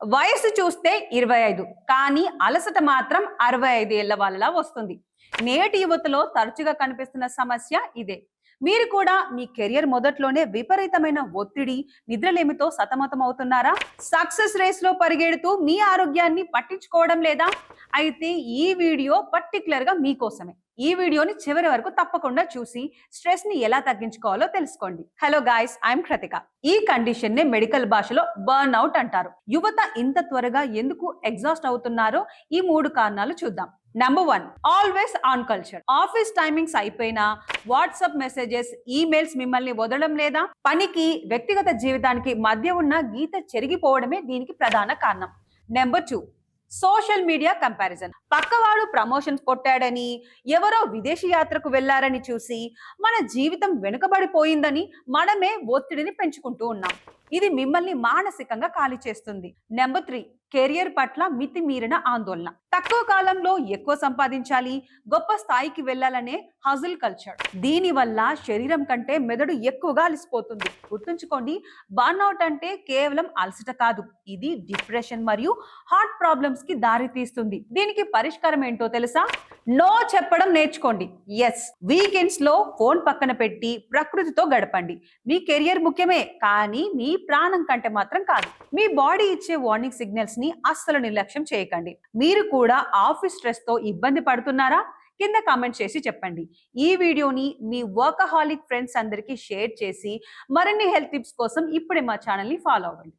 వయసు చూస్తే 25 కానీ అలసట మాత్రం 65 ఏళ్ల వాళ్ళలా వస్తుంది. నేటి యువతలో తరచుగా కనిపిస్తున్న సమస్య ఇదే. మీరు కూడా మీ కెరియర్ మొదట్లోనే విపరీతమైన ఒత్తిడి, నిద్రలేమితో సతమతమవుతున్నారా? సక్సెస్ రేస్ లో పరిగెడుతూ మీ ఆరోగ్యాన్ని పట్టించుకోవడం లేదా? అయితే ఈ వీడియో పర్టికులర్ గా మీకోసమే. ఈ వీడియోని చివరి వరకు తప్పకుండా చూసి స్ట్రెస్ ని ఎలా తగ్గించుకోవాలో తెలుసుకోండి. Hello guys, I'm Krittika. ఈ కండిషన్ ని మెడికల్ భాషలో బర్న్ అవుట్ అంటారు. యువత ఇంత త్వరగా ఎందుకు ఎగ్జాస్ట్ అవుతున్నారో ఈ 3 కారణాలు చూద్దాం. Number 1, always on culture. Office timings అయిపోయినా వాట్సాప్ మెసేజెస్, ఈమెయిల్స్ మిమ్మల్ని వదలడం లేదా? పనికి వ్యక్తిగత జీవితానికి మధ్య ఉన్న గీత చెరిగిపోవడమే దీనికి ప్రధాన కారణం. Number 2, social media comparison. పక్కవాడు ప్రమోషన్స్ కొట్టాడని, ఎవరో విదేశీ యాత్రకు వెళ్లారని చూసి మన జీవితం వెనుకబడిపోయిందని మనమే ఒత్తిడిని పెంచుకుంటూ ఉన్నాం. ఇది మిమ్మల్ని మానసికంగా ఖాళీ చేస్తుంది. నెంబర్ 3, కెరియర్ పట్ల మితిమీరిన ఆందోళన. తక్కువ కాలంలో ఎక్కువ సంపాదించాలి, గొప్ప స్థాయికి వెళ్లాలనే హజిల్ కల్చర్. దీని వల్ల శరీరం కంటే మెదడు ఎక్కువగా అలసిపోతుంది. గుర్తుంచుకోండి, బర్న్అవుట్ అంటే కేవలం అలసట కాదు, ఇది డిప్రెషన్ మరియు హార్ట్ ప్రాబ్లమ్స్ కి దారి తీస్తుంది. దీనికి పరిష్కారం ఏంటో తెలుసా? నో చెప్పడం నేర్చుకోండి. ఎస్, వీకెండ్స్ లో ఫోన్ పక్కన పెట్టి ప్రకృతితో గడపండి. మీ కెరియర్ ముఖ్యమే, కానీ మీ ప్రాణం కంటే మాత్రం కాదు. మీ బాడీ ఇచ్చే వార్నింగ్ సిగ్నల్స్ ని అస్సలు నిర్లక్ష్యం చేయకండి. మీరు కూడా ఆఫీస్ స్ట్రెస్ తో ఇబ్బంది పడుతున్నారా? కింద కామెంట్ చేసి చెప్పండి. ఈ వీడియోని మీ వర్కహాలిక్ ఫ్రెండ్స్ అందరికీ షేర్ చేసి మరిన్ని హెల్త్ టిప్స్ కోసం ఇప్పుడే మా ఛానల్ ని ఫాలో అవ్వండి.